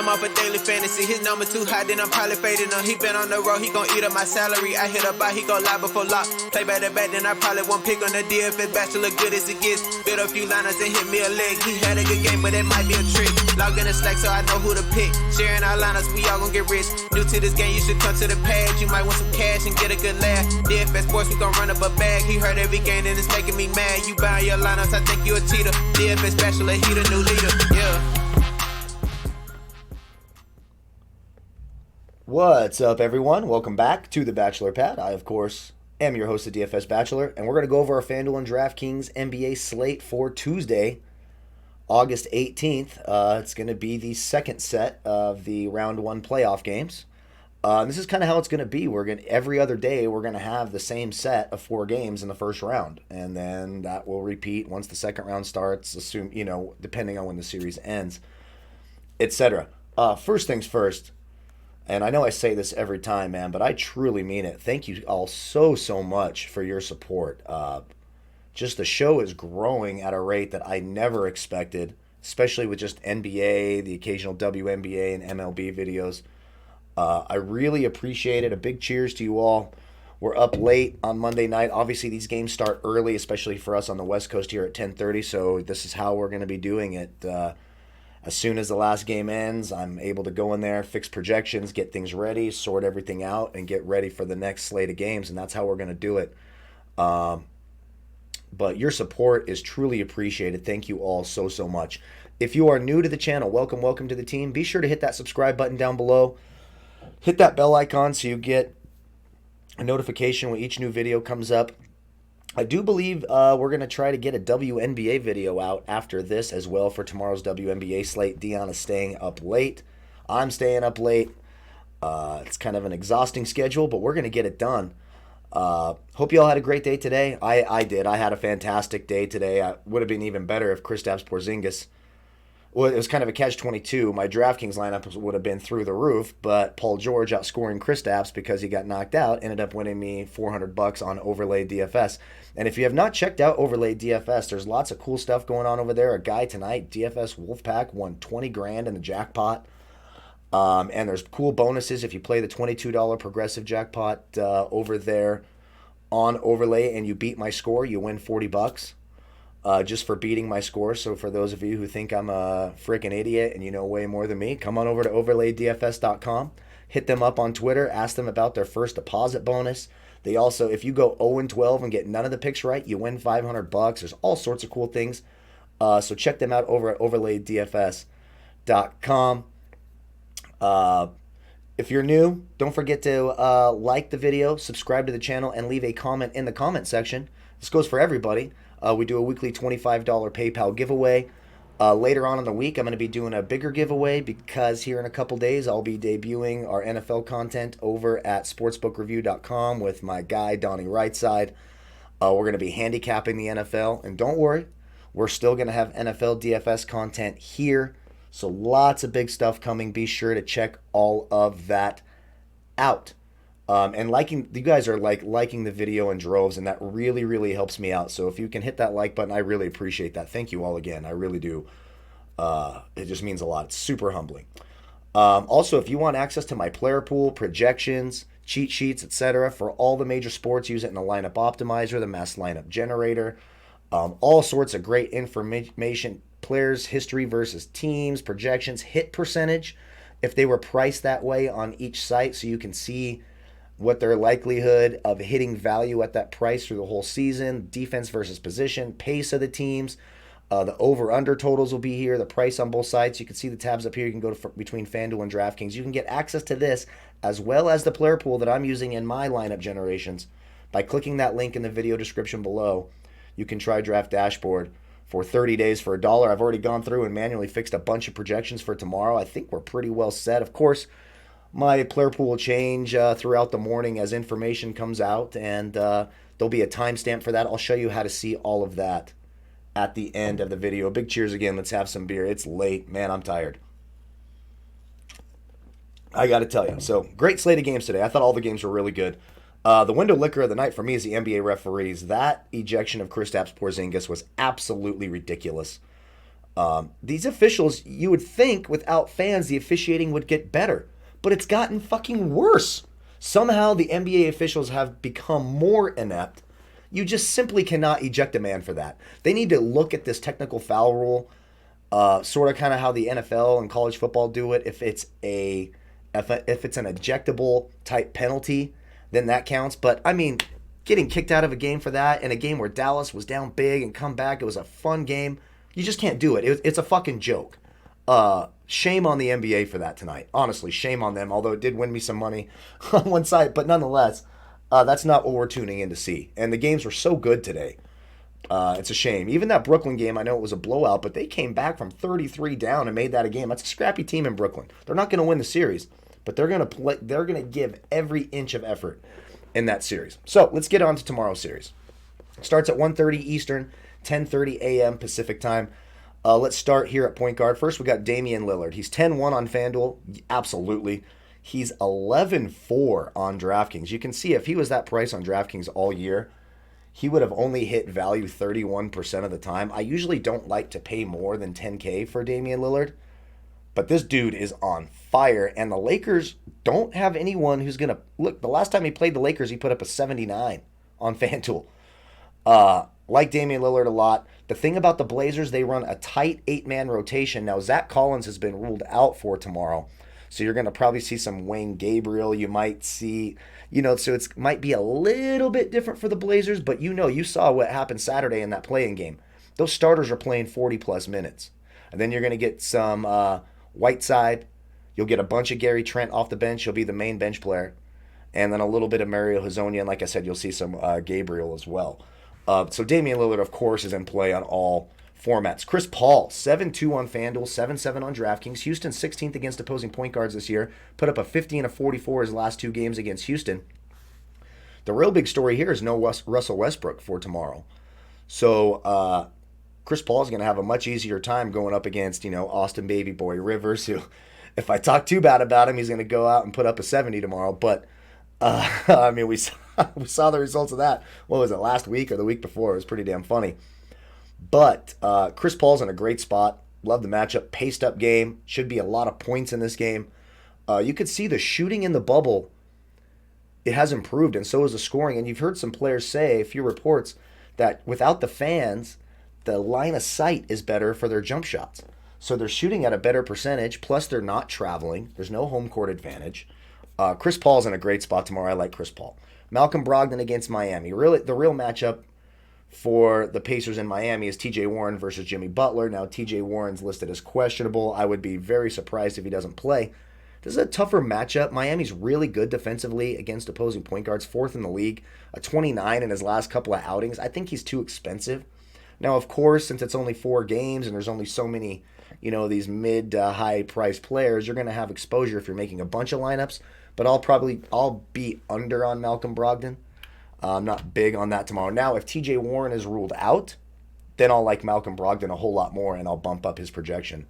off a daily fantasy. His number too high, then I'm probably fading him. He been on the road, he gon' eat up my salary. I hit up by, he gon' lie before lock. Play back to back, then I probably won't pick on the DFS bachelor, good as it gets. Build a few liners and hit me a leg. He had a good game, but it might be a trick. Log in the Slack so I know who to pick. Sharing our liners, we all gon' get rich. New to this game, you should come to the pad. You might want some cash and get a good laugh. DFS sports, we gon' run up a bag. He heard every game and it's making me mad. You buying your lineups, I think you a cheater. DFS bachelor, he the new leader. Yeah. What's up, everyone? Welcome back to the Bachelor Pad. I, of course, am your host, the DFS Bachelor, and we're going to go over our Fanduel and Draftkings NBA slate for Tuesday, August 18th. It's going to be the second set of the round one playoff games. This is kind of how it's going to be. Every other day, we're going to have the same set of 4 games in the first round, and then that will repeat once the second round starts, depending on when the series ends, etc. First things first. And I know I say this every time, man, but I truly mean it. Thank you all so much for your support. Just the show is growing at a rate that I never expected, especially with just NBA, the occasional WNBA and MLB videos. I really appreciate it. A big cheers to you all. We're up late on Monday night. Obviously, these games start early, especially for us on the West Coast here at 10:30, so this is how we're going to be doing it. As soon as the last game ends, I'm able to go in there, fix projections, get things ready, sort everything out, and get ready for the next slate of games, and that's how we're going to do it. But your support is truly appreciated. Thank you all so much. If you are new to the channel, welcome to the team. Be sure to hit that subscribe button down below. Hit that bell icon so you get a notification when each new video comes up. I do believe we're going to try to get a WNBA video out after this as well for tomorrow's WNBA slate. Dion is staying up late. I'm staying up late. It's kind of an exhausting schedule, but we're going to get it done. Hope you all had a great day today. I did. I had a fantastic day today. It would have been even better if Kristaps Porzingis... Well, it was kind of a catch-22. My DraftKings lineup would have been through the roof, but Paul George outscoring Kristaps because he got knocked out ended up winning me $400 on Overlay DFS. And if you have not checked out Overlay DFS, there's lots of cool stuff going on over there. A guy tonight, DFS Wolfpack, won $20,000 in the jackpot. And there's cool bonuses if you play the $22 progressive jackpot over there on Overlay and you beat my score, you win $40. Just for beating my score. So for those of you who think I'm a freaking idiot and you know way more than me, come on over to overlaydfs.com. Hit them up on Twitter. Ask them about their first deposit bonus. They also, if you go 0-12 and get none of the picks right, you win $500. There's all sorts of cool things. So check them out over at overlaydfs.com. If you're new, don't forget to like the video, subscribe to the channel, and leave a comment in the comment section. This goes for everybody. We do a weekly $25 PayPal giveaway. Later on in the week, I'm going to be doing a bigger giveaway because here in a couple days, I'll be debuting our NFL content over at sportsbookreview.com with my guy, Donnie Rightside. We're going to be handicapping the NFL. And don't worry, we're still going to have NFL DFS content here. So lots of big stuff coming. Be sure to check all of that out. And you guys are liking the video in droves, and that really helps me out. So if you can hit that like button, I really appreciate that. Thank you all again. I really do. It just means a lot. It's super humbling. Also, if you want access to my player pool, projections, cheat sheets, etc., for all the major sports, use it in the lineup optimizer, the mass lineup generator, all sorts of great information, players, history versus teams, projections, hit percentage, if they were priced that way on each site, so you can see what their likelihood of hitting value at that price through the whole season, defense versus position, pace of the teams, the over-under totals will be here, the price on both sides. You can see the tabs up here. You can go to between FanDuel and DraftKings. You can get access to this as well as the player pool that I'm using in my lineup generations by clicking that link in the video description below. You can try Draft Dashboard for 30 days for $1. I've already gone through and manually fixed a bunch of projections for tomorrow. I think we're pretty well set. Of course, my player pool will change throughout the morning as information comes out, and there'll be a timestamp for that. I'll show you how to see all of that at the end of the video. Big cheers again. Let's have some beer. It's late. Man, I'm tired. I got to tell you. So, great slate of games today. I thought all the games were really good. The window liquor of the night for me is the NBA referees. That ejection of Kristaps Porzingis was absolutely ridiculous. These officials, you would think without fans, the officiating would get better, but it's gotten fucking worse. Somehow the NBA officials have become more inept. You just simply cannot eject a man for that. They need to look at this technical foul rule, sort of kind of how the NFL and college football do it. If it's an ejectable type penalty, then that counts. But I mean, getting kicked out of a game for that, in a game where Dallas was down big and come back, it was a fun game. You just can't do it. It's a fucking joke. Shame on the NBA for that tonight. Honestly, shame on them, although it did win me some money on one side. But nonetheless, that's not what we're tuning in to see. And the games were so good today. It's a shame. Even that Brooklyn game, I know it was a blowout, but they came back from 33 down and made that a game. That's a scrappy team in Brooklyn. They're not going to win the series, but they're going to play. They're going to give every inch of effort in that series. So let's get on to tomorrow's series. It starts at 1:30 Eastern, 10:30 a.m. Pacific time. Let's start here at point guard. First, we got Damian Lillard. He's 10-1 on Fanduel. Absolutely. He's 11-4 on Draftkings. You can see if he was that price on Draftkings all year, he would have only hit value 31% of the time. I usually don't like to pay more than 10K for Damian Lillard, but this dude is on fire, and the Lakers don't have anyone who's going to... Look, the last time he played the Lakers, he put up a 79 on FanDuel. Like Damian Lillard a lot. The thing about the Blazers, they run a tight 8-man rotation. Now, Zach Collins has been ruled out for tomorrow, so you're going to probably see some Wayne Gabriel. You might see, so it might be a little bit different for the Blazers, but you saw what happened Saturday in that play-in game. Those starters are playing 40-plus minutes. And then you're going to get some Whiteside. You'll get a bunch of Gary Trent off the bench. He'll be the main bench player. And then a little bit of Mario Hezonja, and like I said, you'll see some Gabriel as well. So Damian Lillard, of course, is in play on all formats. Chris Paul, 7-2 on FanDuel, 7-7 on DraftKings. Houston 16th against opposing point guards this year. Put up a 50 and a 44 his last two games against Houston. The real big story here is no Russell Westbrook for tomorrow. So Chris Paul is going to have a much easier time going up against, Austin Baby Boy Rivers, who, if I talk too bad about him, he's going to go out and put up a 70 tomorrow. But I mean, we saw the results of that. What was it, last week or the week before? It was pretty damn funny. But Chris Paul's in a great spot. Love the matchup. Paced up game. Should be a lot of points in this game. You could see the shooting in the bubble. It has improved, and so has the scoring. And you've heard some players say, a few reports, that without the fans, the line of sight is better for their jump shots. So they're shooting at a better percentage, plus they're not traveling. There's no home court advantage. Chris Paul's in a great spot tomorrow. I like Chris Paul. Malcolm Brogdon against Miami. Really, the real matchup for the Pacers in Miami is TJ Warren versus Jimmy Butler. Now, TJ Warren's listed as questionable. I would be very surprised if he doesn't play. This is a tougher matchup. Miami's really good defensively against opposing point guards, fourth in the league, a 29 in his last couple of outings. I think he's too expensive. Now, of course, since it's only 4 games and there's only so many, these mid to high price players, you're going to have exposure if you're making a bunch of lineups. But I'll be under on Malcolm Brogdon. I'm not big on that tomorrow. Now, if TJ Warren is ruled out, then I'll like Malcolm Brogdon a whole lot more, and I'll bump up his projection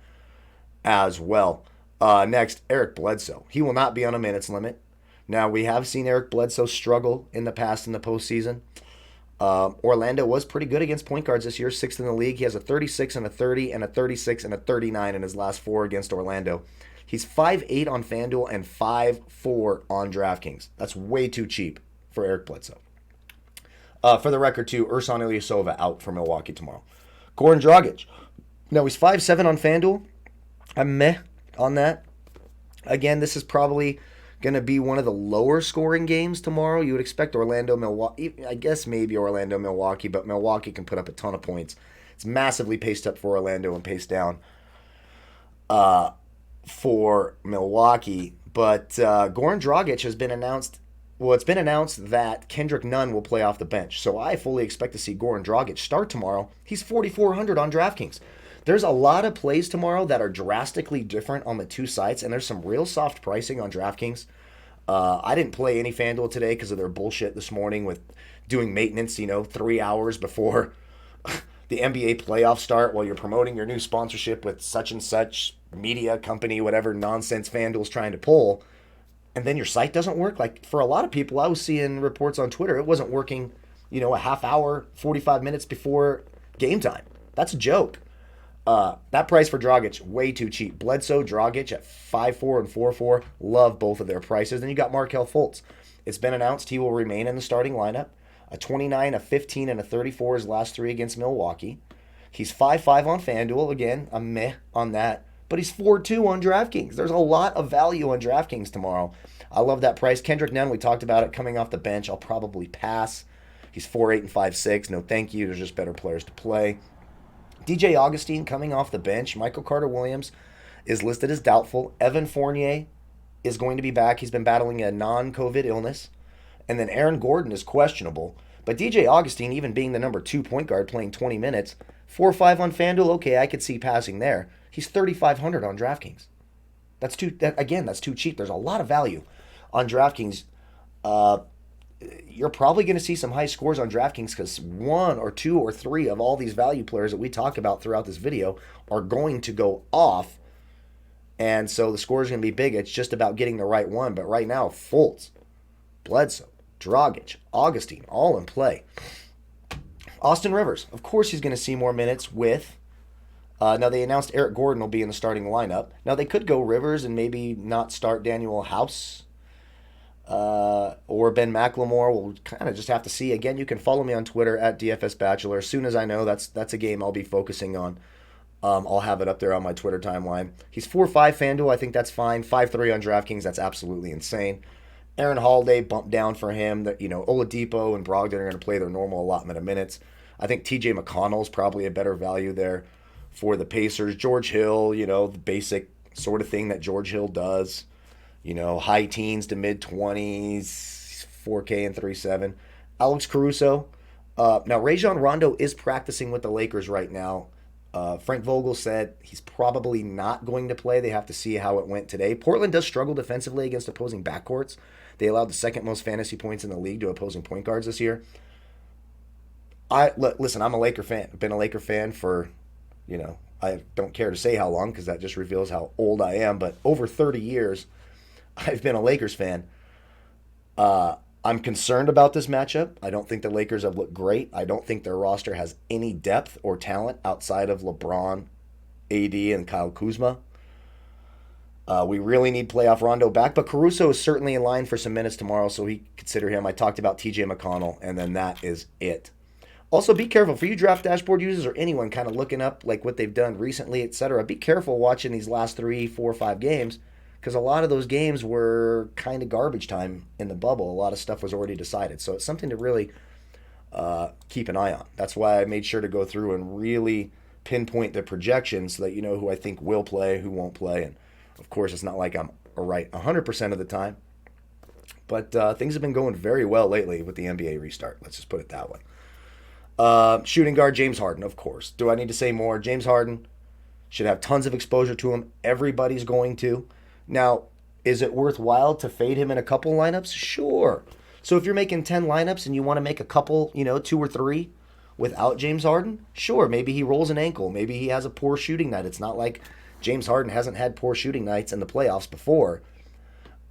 as well. Next, Eric Bledsoe. He will not be on a minutes limit. Now, we have seen Eric Bledsoe struggle in the past in the postseason. Orlando was pretty good against point guards this year, 6th in the league. He has a 36 and a 30 and a 36 and a 39 in his last 4 against Orlando. He's 5'8 on FanDuel and 5'4 on DraftKings. That's way too cheap for Eric Bledsoe. For the record, too, Ersan Ilyasova out for Milwaukee tomorrow. Goran Dragic. Now, he's 5'7 on FanDuel. I'm meh on that. Again, this is probably going to be one of the lower scoring games tomorrow. You would expect Orlando-Milwaukee. I guess maybe Orlando-Milwaukee, but Milwaukee can put up a ton of points. It's massively paced up for Orlando and paced down for Milwaukee. But Goran Dragic has been announced. Well, it's been announced that Kendrick Nunn will play off the bench. So I fully expect to see Goran Dragic start tomorrow. He's 4,400 on DraftKings. There's a lot of plays tomorrow that are drastically different on the two sites, and there's some real soft pricing on DraftKings. I didn't play any FanDuel today because of their bullshit this morning with doing maintenance, 3 hours before the NBA playoffs start while you're promoting your new sponsorship with such and such media company, whatever nonsense FanDuel's trying to pull, and then your site doesn't work. Like, for a lot of people, I was seeing reports on Twitter, it wasn't working, a half hour, 45 minutes before game time. That's a joke. That price for Dragic, way too cheap. Bledsoe, Dragic at 5-4 and 4-4. Love both of their prices. Then you got Markelle Fultz. It's been announced he will remain in the starting lineup. A 29, a 15, and a 34 his last three against Milwaukee. He's 5-5 on Fanduel. Again, I'm meh on that. But he's 4-2 on DraftKings. There's a lot of value on DraftKings tomorrow. I love that price. Kendrick Nunn, we talked about it coming off the bench. I'll probably pass. He's 4-8 and 5-6. No thank you. There's just better players to play. DJ Augustine coming off the bench. Michael Carter-Williams is listed as doubtful. Evan Fournier is going to be back. He's been battling a non-COVID illness. And then Aaron Gordon is questionable. But DJ Augustine, even being the number 2 point guard playing 20 minutes, 4-5 on FanDuel, okay, I could see passing there. He's 3,500 on DraftKings. That's too cheap. There's a lot of value on DraftKings. You're probably going to see some high scores on DraftKings because 1 or 2 or 3 of all these value players that we talk about throughout this video are going to go off. And so the score is going to be big. It's just about getting the right one. But right now, Fultz, Bledsoe, Dragic, Augustine, all in play. Austin Rivers, of course he's going to see more minutes with... now they announced Eric Gordon will be in the starting lineup. Now they could go Rivers and maybe not start Daniel House. Or Ben McLemore. We'll kind of just have to see. Again, you can follow me on Twitter at DFS Bachelor. As soon as I know that's a game I'll be focusing on, I'll have it up there on my Twitter timeline. He's 4-5 FanDuel. I think that's fine. 5-3 on DraftKings. That's absolutely insane. Aaron Holiday bumped down for him. That Oladipo and Brogdon are going to play their normal allotment of minutes. I think TJ McConnell's probably a better value there for the Pacers. George Hill, the basic sort of thing that George Hill does. High teens to mid 20s, 4K and 3.7. Alex Caruso. Now, Rajon Rondo is practicing with the Lakers right now. Frank Vogel said he's probably not going to play. They have to see how it went today. Portland does struggle defensively against opposing backcourts. They allowed the second most fantasy points in the league to opposing point guards this year. Listen, I'm a Laker fan. I've been a Laker fan for, I don't care to say how long because that just reveals how old I am, but over 30 years. I've been a Lakers fan. I'm concerned about this matchup. I don't think the Lakers have looked great. I don't think their roster has any depth or talent outside of LeBron, AD, and Kyle Kuzma. We really need playoff Rondo back, but Caruso is certainly in line for some minutes tomorrow, so we consider him. I talked about TJ McConnell, and then that is it. Also, be careful. For you draft dashboard users or anyone kind of looking up like what they've done recently, etc., be careful watching these last 3, 4, 5 games. Because a lot of those games were kind of garbage time in the bubble. A lot of stuff was already decided. So it's something to really keep an eye on. That's why I made sure to go through and really pinpoint the projections so that you know who I think will play, who won't play. And, of course, it's not like I'm right 100% of the time. But things have been going very well lately with the NBA restart. Let's just put it that way. Shooting guard, James Harden, of course. Do I need to say more? James Harden should have tons of exposure to him. Everybody's going to. Now, is it worthwhile to fade him in a couple lineups? Sure. So if you're making 10 lineups and you want to make a couple, 2 or 3 without James Harden, sure, maybe he rolls an ankle. Maybe he has a poor shooting night. It's not like James Harden hasn't had poor shooting nights in the playoffs before.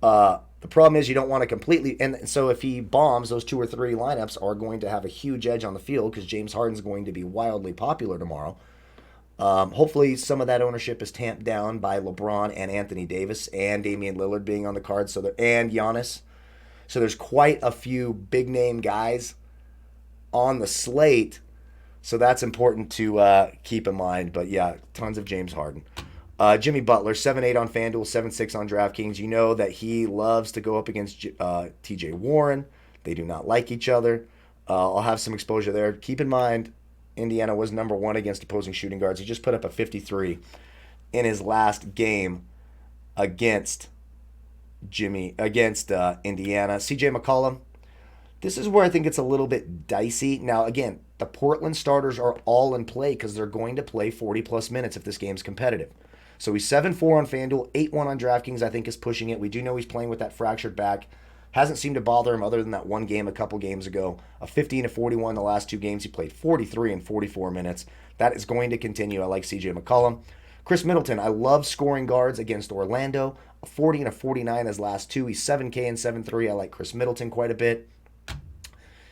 The problem is you don't want to completely... And so if he bombs, those 2 or 3 lineups are going to have a huge edge on the field because James Harden's going to be wildly popular tomorrow. Hopefully some of that ownership is tamped down by LeBron and Anthony Davis and Damian Lillard being on the card, and Giannis. So there's quite a few big name guys on the slate. So that's important to keep in mind. But yeah, tons of James Harden. Jimmy Butler, 7-8 on FanDuel, 7-6 on DraftKings. You know that he loves to go up against TJ Warren. They do not like each other. I'll have some exposure there. Keep in mind, Indiana was number 1 against opposing shooting guards. He just put up a 53 in his last game against Indiana. CJ McCollum, this is where I think it's a little bit dicey. Now, again, the Portland starters are all in play because they're going to play 40-plus minutes if this game's competitive. So he's 7-4 on FanDuel, 8-1 on DraftKings, I think is pushing it. We do know he's playing with that fractured back. Hasn't seemed to bother him other than that one game a couple games ago. A 15-41 the last 2 games. He played 43 and 44 minutes. That is going to continue. I like CJ McCollum. Chris Middleton, I love scoring guards against Orlando. A 40 and a 49 his last 2. He's 7K and 7-3. I like Chris Middleton quite a bit.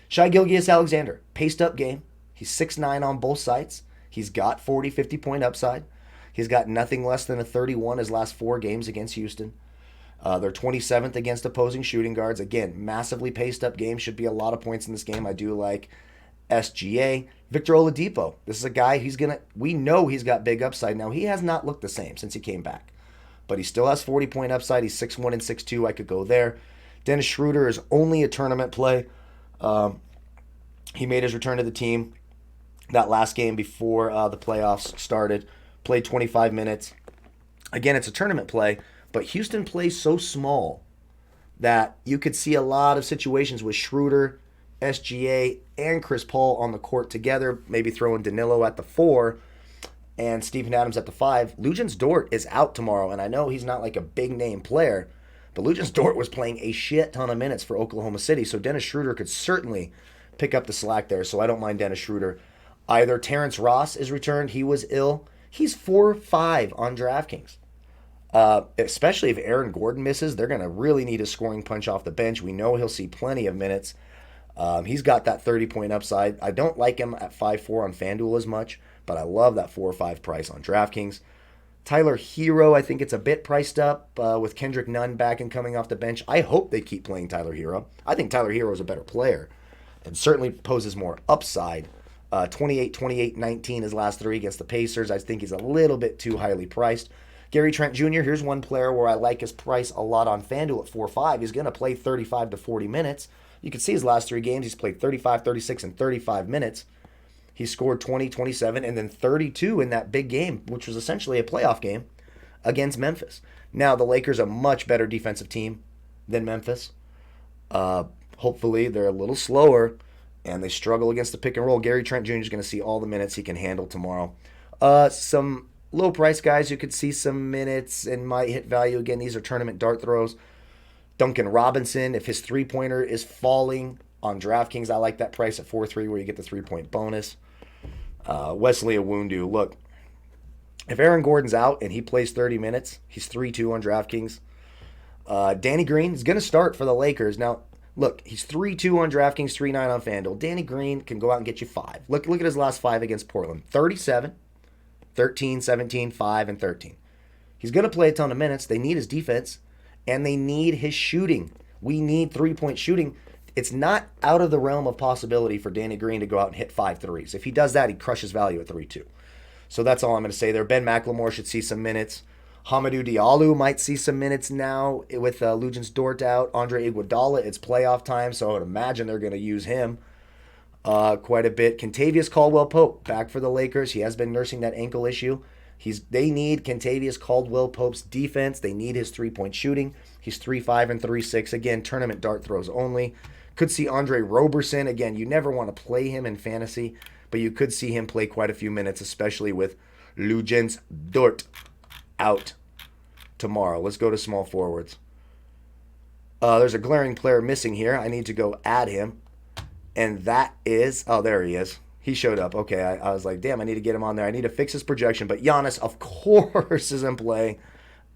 Shai Gilgeous-Alexander, paced up game. He's 6'9 on both sides. He's got 40, 50 point upside. He's got nothing less than a 31 his last 4 games against Houston. They're 27th against opposing shooting guards. Again, massively paced up game. Should be a lot of points in this game. I do like SGA. Victor Oladipo. This is a guy we know he's got big upside. Now, he has not looked the same since he came back. But he still has 40 point upside. He's 6'1 and 6'2. I could go there. Dennis Schroeder is only a tournament play. He made his return to the team that last game before the playoffs started. Played 25 minutes. Again, it's a tournament play. But Houston plays so small that you could see a lot of situations with Schroeder, SGA, and Chris Paul on the court together, maybe throwing Danilo at the 4 and Steven Adams at the 5. Luguentz Dort is out tomorrow, and I know he's not like a big-name player, but Luguentz Dort was playing a shit ton of minutes for Oklahoma City, so Dennis Schroeder could certainly pick up the slack there, so I don't mind Dennis Schroeder either. Terrence Ross is returned. He was ill. He's 4-5 on DraftKings. Especially if Aaron Gordon misses, they're going to really need a scoring punch off the bench. We know he'll see plenty of minutes. He's got that 30-point upside. I don't like him at 5-4 on Fanduel as much, but I love that 4-5 price on DraftKings. Tyler Hero, I think it's a bit priced up with Kendrick Nunn back and coming off the bench. I hope they keep playing Tyler Hero. I think Tyler Hero is a better player and certainly poses more upside. 28, 28, 19 his last 3 against the Pacers. I think he's a little bit too highly priced. Gary Trent Jr., here's one player where I like his price a lot on FanDuel at 4-5. He's going to play 35 to 40 minutes. You can see his last 3 games. He's played 35, 36, and 35 minutes. He scored 20, 27, and then 32 in that big game, which was essentially a playoff game against Memphis. Now, the Lakers are a much better defensive team than Memphis. Hopefully, they're a little slower, and they struggle against the pick and roll. Gary Trent Jr. is going to see all the minutes he can handle tomorrow. Some low price guys who could see some minutes and might hit value. Again, these are tournament dart throws. Duncan Robinson, if his three-pointer is falling on DraftKings, I like that price at 4-3 where you get the 3-point bonus. Wesley Iwundu, look, if Aaron Gordon's out and he plays 30 minutes, he's 3-2 on DraftKings. Danny Green is going to start for the Lakers. Now, look, he's 3-2 on DraftKings, 3-9 on FanDuel. Danny Green can go out and get you 5. Look at his last 5 against Portland. 37, 13, 17, 5, and 13. He's going to play a ton of minutes. They need his defense, and they need his shooting. We need 3-point shooting. It's not out of the realm of possibility for Danny Green to go out and hit 5 threes. If he does that, he crushes value at 3-2. So that's all I'm going to say there. Ben McLemore should see some minutes. Hamidou Diallo might see some minutes now with Luguentz Dort out. Andre Iguodala, it's playoff time, so I would imagine they're going to use him quite a bit. Kentavious Caldwell-Pope back for the Lakers. He has been nursing that ankle issue. They need Kentavious Caldwell-Pope's defense. They need his 3-point shooting. He's 3-5 and 3-6. Again, tournament dart throws only. Could see Andre Roberson. Again, you never want to play him in fantasy, but you could see him play quite a few minutes, especially with Luguentz Dort out tomorrow. Let's go to small forwards. There's a glaring player missing here. I need to go add him. And that is, oh, there he is. He showed up. Okay, I was like, damn, I need to get him on there. I need to fix his projection. But Giannis, of course, is in play.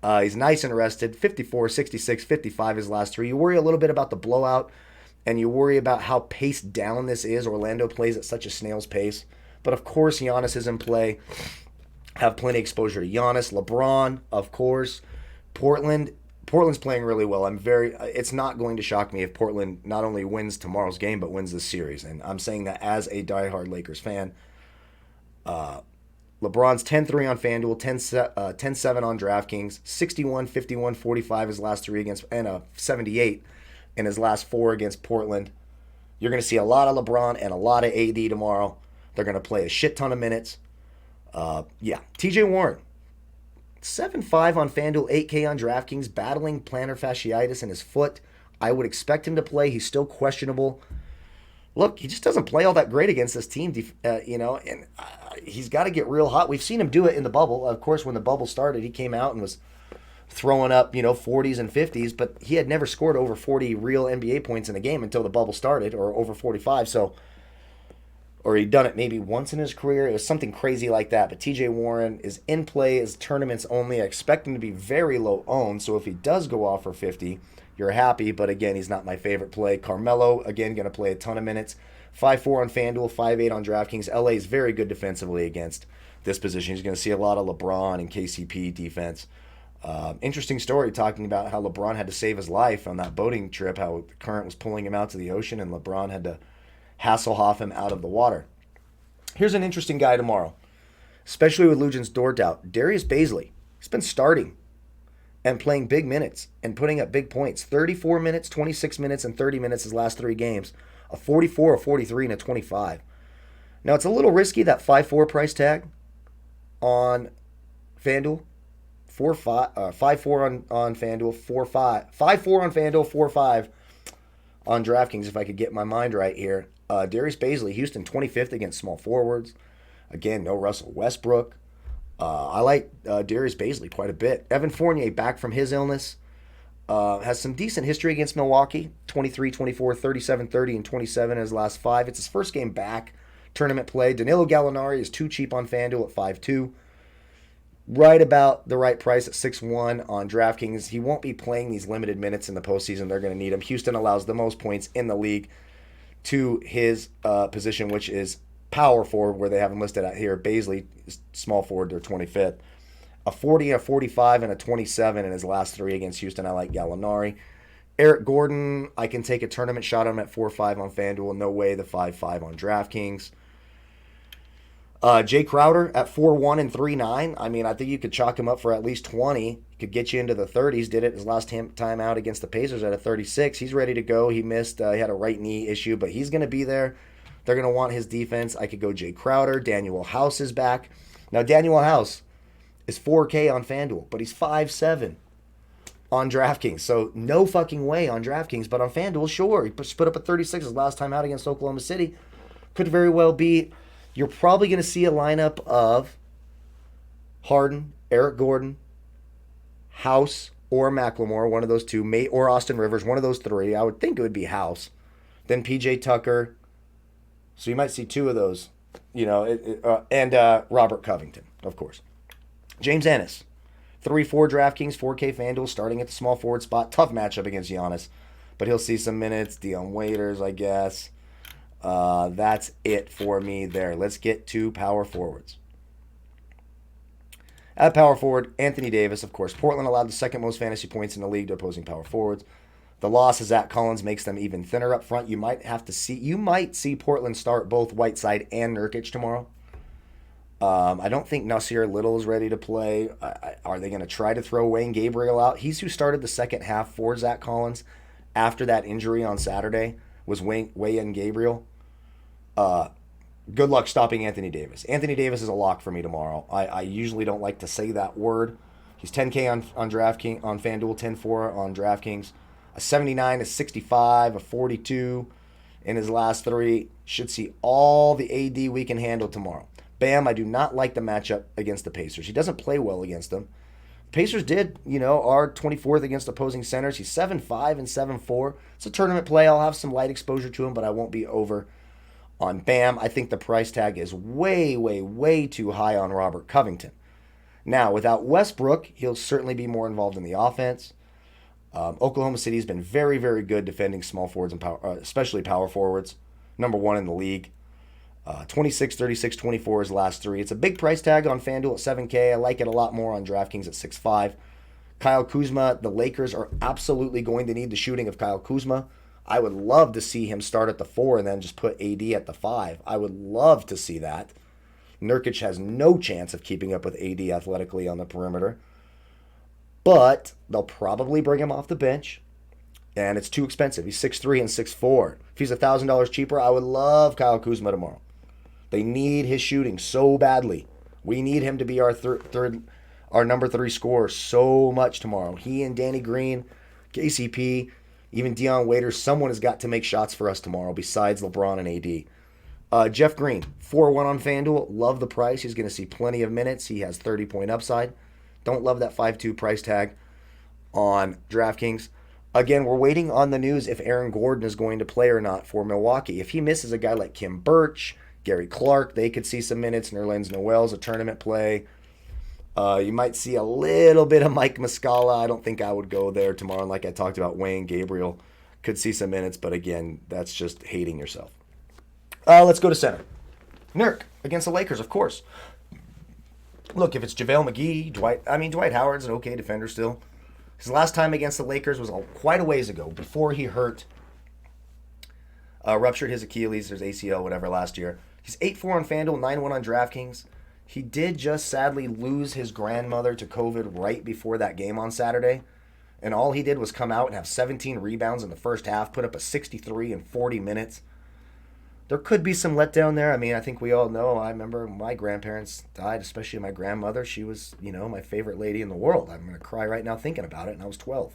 He's nice and rested. 54, 66, 55 his last 3. You worry a little bit about the blowout, and you worry about how paced down this is. Orlando plays at such a snail's pace. But, of course, Giannis is in play. Have plenty of exposure to Giannis. LeBron, of course. Portland's playing really well. It's not going to shock me if Portland not only wins tomorrow's game, but wins this series. And I'm saying that as a diehard Lakers fan. LeBron's 10-3 on FanDuel, 10-7 on DraftKings, 61, 51, 45 his last 3 against, and 78 in his last 4 against Portland. You're going to see a lot of LeBron and a lot of AD tomorrow. They're going to play a shit ton of minutes. TJ Warren, 7-5 on FanDuel, 8K on DraftKings, battling plantar fasciitis in his foot. I would expect him to play. He's still questionable. Look, he just doesn't play all that great against this team, and he's got to get real hot. We've seen him do it in the bubble. Of course, when the bubble started, he came out and was throwing up, 40s and 50s, but he had never scored over 40 real NBA points in a game until the bubble started, or over 45, or he'd done it maybe once in his career. It was something crazy like that. But TJ Warren is in play as tournaments only. I expect him to be very low owned. So if he does go off for 50, you're happy. But again, he's not my favorite play. Carmelo, again, going to play a ton of minutes. 5-4 on FanDuel, 5-8 on DraftKings. LA is very good defensively against this position. He's going to see a lot of LeBron and KCP defense. Interesting story talking about how LeBron had to save his life on that boating trip, how the current was pulling him out to the ocean, and LeBron had to Hasselhoff him out of the water. Here's an interesting guy tomorrow, especially with Lujan's Dort out. Darius Baisley. He's been starting and playing big minutes and putting up big points. 34 minutes, 26 minutes, and 30 minutes his last 3 games. A 44, a 43, and a 25. Now, it's a little risky, that 5-4 price tag on FanDuel. 5-4 on FanDuel, 4-5. 5-4 on FanDuel, 4-5 on DraftKings, if I could get my mind right here. Darius Baisley, Houston 25th against small forwards. Again, no Russell Westbrook. I like Darius Baisley quite a bit. Evan Fournier, back from his illness, has some decent history against Milwaukee. 23, 24, 37, 30, and 27 in his last 5. It's his first game back. Tournament play. Danilo Gallinari is too cheap on FanDuel at 5-2. Right about the right price at 6-1 on DraftKings. He won't be playing these limited minutes in the postseason. They're going to need him. Houston allows the most points in the league to his position, which is power forward, where they have him listed out here. Baisley is small forward, they're 25th. A 40, a 45, and a 27 in his last 3 against Houston. I like Gallinari. Eric Gordon, I can take a tournament shot on him at 4-5 on FanDuel. No way the 5-5 on DraftKings. Jay Crowder at 4-1 and 3-9. I mean, I think you could chalk him up for at least 20. He could get you into the 30s. Did it his last time out against the Pacers at a 36. He's ready to go. He missed. He had a right knee issue, but he's going to be there. They're going to want his defense. I could go Jay Crowder. Daniel House is back. Now, Daniel House is 4K on FanDuel, but he's 5-7 on DraftKings. So no fucking way on DraftKings, but on FanDuel, sure. He put up a 36 his last time out against Oklahoma City. Could very well be. You're probably going to see a lineup of Harden, Eric Gordon, House, or McLemore, one of those two, or Austin Rivers, one of those 3. I would think it would be House. Then PJ Tucker. So you might see 2 of those, and Robert Covington, of course. James Ennis, 3-4 DraftKings, 4K FanDuel, starting at the small forward spot. Tough matchup against Giannis, but he'll see some minutes. Dion Waiters, I guess. That's it for me there. Let's get to power forwards. At power forward, Anthony Davis, of course. Portland allowed the 2nd most fantasy points in the league to opposing power forwards. The loss of Zach Collins makes them even thinner up front. You might see Portland start both Whiteside and Nurkic tomorrow. I don't think Nasir Little is ready to play. Are they going to try to throw Wayne Gabriel out? He's who started the second half for Zach Collins after that injury on Saturday, was Wayne Gabriel. Good luck stopping Anthony Davis. Anthony Davis is a lock for me tomorrow. I usually don't like to say that word. He's 10K on DraftKings, on FanDuel, 10-4 on DraftKings. A 79, a 65, a 42 in his last 3. Should see all the AD we can handle tomorrow. Bam, I do not like the matchup against the Pacers. He doesn't play well against them. Pacers are 24th against opposing centers. He's 7-5 and 7-4. It's a tournament play. I'll have some light exposure to him, but I won't be over on Bam. I think the price tag is way, way, way too high on Robert Covington. Now, without Westbrook, he'll certainly be more involved in the offense. Oklahoma City has been very, very good defending small forwards and especially power forwards. Number 1 in the league. 26, 36, 24 his last 3. It's a big price tag on FanDuel at 7K. I like it a lot more on DraftKings at 6-5. Kyle Kuzma, the Lakers are absolutely going to need the shooting of Kyle Kuzma. I would love to see him start at the 4 and then just put AD at the 5. I would love to see that. Nurkic has no chance of keeping up with AD athletically on the perimeter. But they'll probably bring him off the bench. And it's too expensive. He's 6'3 and 6'4. If he's $1,000 cheaper, I would love Kyle Kuzma tomorrow. They need his shooting so badly. We need him to be our our number 3 scorer so much tomorrow. He and Danny Green, KCP, even Dion Waiters, someone has got to make shots for us tomorrow besides LeBron and AD. Jeff Green, 4-1 on FanDuel. Love the price. He's going to see plenty of minutes. He has 30-point upside. Don't love that 5-2 price tag on DraftKings. Again, we're waiting on the news if Aaron Gordon is going to play or not for Milwaukee. If he misses a guy like Kim Birch, Gary Clark, they could see some minutes. Nerlens Noel's a tournament play. You might see a little bit of Mike Muscala. I don't think I would go there tomorrow. Like I talked about, Wayne Gabriel could see some minutes, but again, that's just hating yourself. Let's go to center. Nurk against the Lakers, of course. Look, if it's JaVale McGee, Dwight Howard's an okay defender still. His last time against the Lakers was quite a ways ago, before he ruptured his Achilles, his ACL, whatever, last year. He's 8-4 on FanDuel, 9-1 on DraftKings. He did just sadly lose his grandmother to COVID right before that game on Saturday. And all he did was come out and have 17 rebounds in the first half, put up a 63 in 40 minutes. There could be some letdown there. I mean, I think we all know. I remember my grandparents died, especially my grandmother. She was, my favorite lady in the world. I'm going to cry right now thinking about it, and I was 12.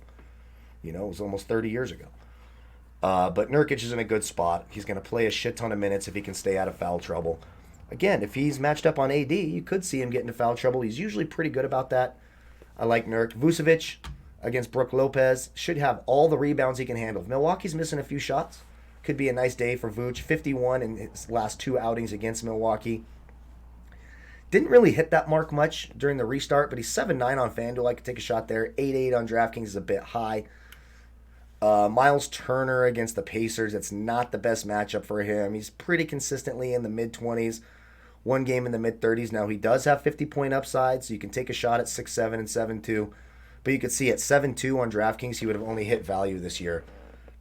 It was almost 30 years ago. But Nurkic is in a good spot. He's going to play a shit ton of minutes if he can stay out of foul trouble. Again, if he's matched up on AD, you could see him get into foul trouble. He's usually pretty good about that. I like Nurk. Vucevic against Brook Lopez should have all the rebounds he can handle. If Milwaukee's missing a few shots, could be a nice day for Vooch. 51 in his last 2 outings against Milwaukee. Didn't really hit that mark much during the restart, but he's 7-9 on FanDuel. I could take a shot there. 8-8 on DraftKings is a bit high. Miles Turner against the Pacers, it's not the best matchup for him. He's pretty consistently in the mid-20s. One game in the mid-30s. Now, he does have 50-point upside, so you can take a shot at 6-7 and 7-2. But you could see at 7-2 on DraftKings, he would have only hit value this year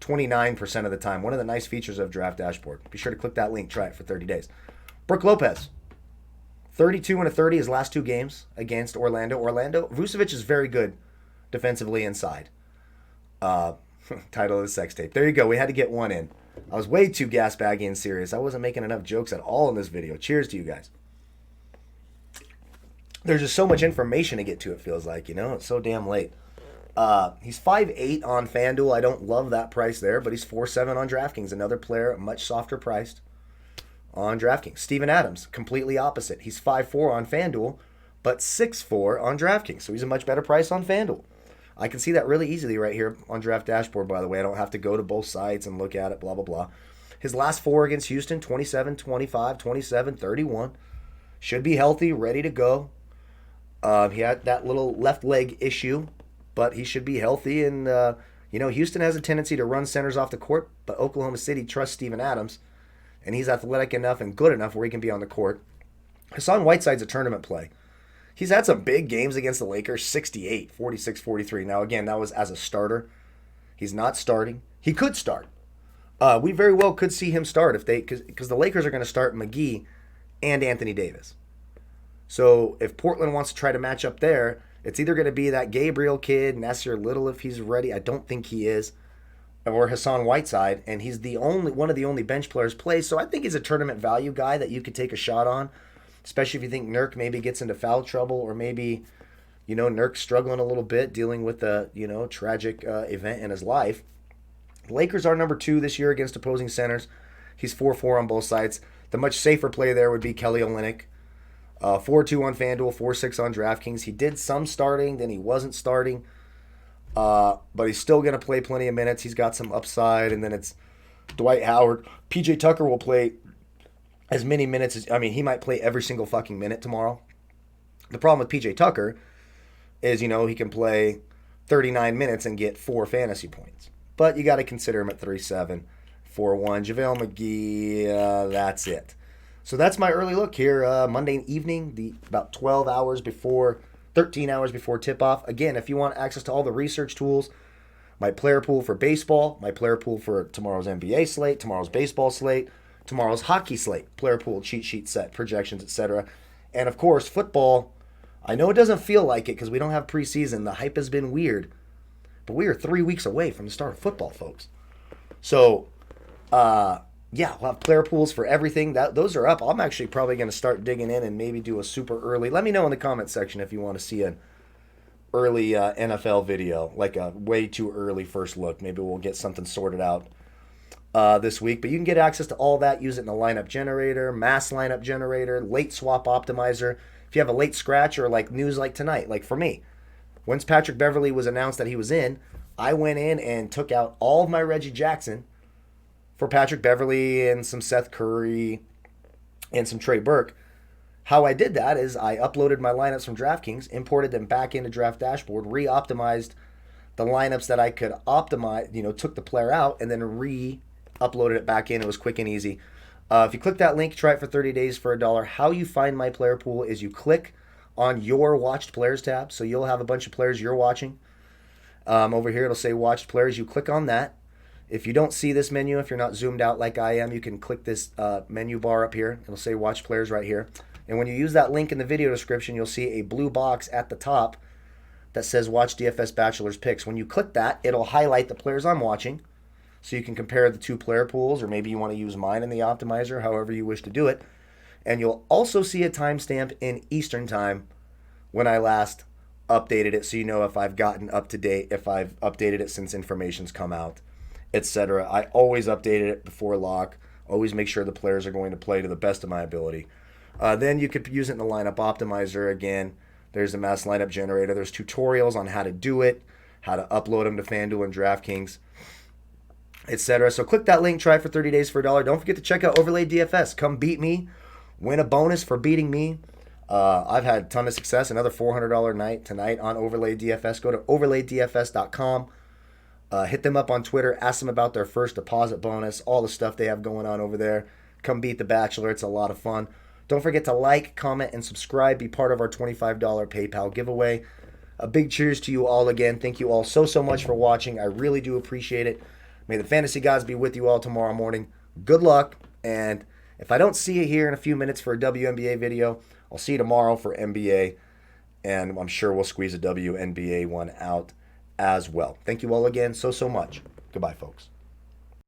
29% of the time. One of the nice features of Draft Dashboard. Be sure to click that link. Try it for 30 days. Brook Lopez, 32 and a 30 his last 2 games against Orlando. Vucevic is very good defensively inside. Title of the sex tape. There you go. We had to get one in. I was way too gas baggy and serious. I wasn't making enough jokes at all in this video. Cheers to you guys. There's just so much information to get to, it feels like, It's so damn late. He's 5-8 on FanDuel. I don't love that price there, but he's 4-7 on DraftKings. Another player much softer priced on DraftKings. Steven Adams, completely opposite. He's 5-4 on FanDuel, but 6-4 on DraftKings. So he's a much better price on FanDuel. I can see that really easily right here on Draft Dashboard, by the way. I don't have to go to both sites and look at it, blah, blah, blah. His last 4 against Houston, 27, 25, 27, 31. Should be healthy, ready to go. He had that little left leg issue, but he should be healthy. And, Houston has a tendency to run centers off the court, but Oklahoma City trusts Steven Adams, and he's athletic enough and good enough where he can be on the court. Hassan Whiteside's a tournament play. He's had some big games against the Lakers, 68, 46, 43. Now, again, that was as a starter. He's not starting. He could start. We very well could see him start because the Lakers are going to start McGee and Anthony Davis. So if Portland wants to try to match up there, it's either going to be that Gabriel kid, Nasir Little if he's ready. I don't think he is. Or Hassan Whiteside, and he's one of the only bench players plays. So I think he's a tournament value guy that you could take a shot on. Especially if you think Nurk maybe gets into foul trouble, or maybe, Nurk's struggling a little bit, dealing with a, tragic event in his life. The Lakers are number 2 this year against opposing centers. He's 4-4 on both sides. The much safer play there would be Kelly Olynyk. 4-2 on FanDuel, 4-6 on DraftKings. He did some starting, then he wasn't starting. But he's still going to play plenty of minutes. He's got some upside, and then it's Dwight Howard. PJ Tucker will play as many minutes as, he might play every single fucking minute tomorrow. The problem with PJ Tucker is, he can play 39 minutes and get 4 fantasy points. But you got to consider him at 3-7, 4-1. JaVale McGee, that's it. So that's my early look here. Monday evening, about 13 hours before tip-off. Again, if you want access to all the research tools, my player pool for baseball, my player pool for tomorrow's NBA slate, tomorrow's baseball slate, tomorrow's hockey slate, player pool, cheat sheet set, projections, etc. And, of course, football. I know it doesn't feel like it because we don't have preseason. The hype has been weird. But we are 3 weeks away from the start of football, folks. So, we'll have player pools for everything. Those are up. I'm actually probably going to start digging in and maybe do a super early. Let me know in the comment section if you want to see an early NFL video, like a way too early first look. Maybe we'll get something sorted out this week. But you can get access to all that. Use it in the lineup generator, mass lineup generator, late swap optimizer. If you have a late scratch or like news like tonight, like for me, once Patrick Beverley was announced that he was in, I went in and took out all of my Reggie Jackson for Patrick Beverley and some Seth Curry and some Trey Burke. How I did that is I uploaded my lineups from DraftKings, imported them back into Draft Dashboard, re-optimized the lineups that I could optimize, took the player out, and then re-uploaded it back in. It was quick and easy. If you click that link, try it for 30 days for $1. How you find my player pool is you click on your watched players tab. So you'll have a bunch of players you're watching. Over here, it'll say watched players. You click on that. If you don't see this menu, if you're not zoomed out like I am, you can click this menu bar up here. It'll say watch players right here. And when you use that link in the video description, you'll see a blue box at the top that says watch DFS Bachelor's Picks. When you click that, it'll highlight the players I'm watching. So you can compare the two player pools, or maybe you want to use mine in the optimizer, however you wish to do it. And you'll also see a timestamp in Eastern time when I last updated it, so you know if I've gotten up to date, if I've updated it since information's come out, etc. I always updated it before lock. Always make sure the players are going to play to the best of my ability. Then you could use it in the lineup optimizer. Again, there's the mass lineup generator. There's tutorials on how to do it, how to upload them to Fanduel and Draftkings, etc. So click that link, try it for 30 days for $1. Don't forget to check out Overlay DFS. Come beat me. Win a bonus for beating me. I've had a ton of success. Another $400 night tonight on Overlay DFS. Go to overlaydfs.com. Hit them up on Twitter. Ask them about their first deposit bonus. All the stuff they have going on over there. Come beat the Bachelor. It's a lot of fun. Don't forget to like, comment, and subscribe. Be part of our $25 PayPal giveaway. A big cheers to you all again. Thank you all so much for watching. I really do appreciate it. May the fantasy gods be with you all tomorrow morning. Good luck. And if I don't see you here in a few minutes for a WNBA video, I'll see you tomorrow for NBA. And I'm sure we'll squeeze a WNBA one out as well. Thank you all again so much. Goodbye, folks.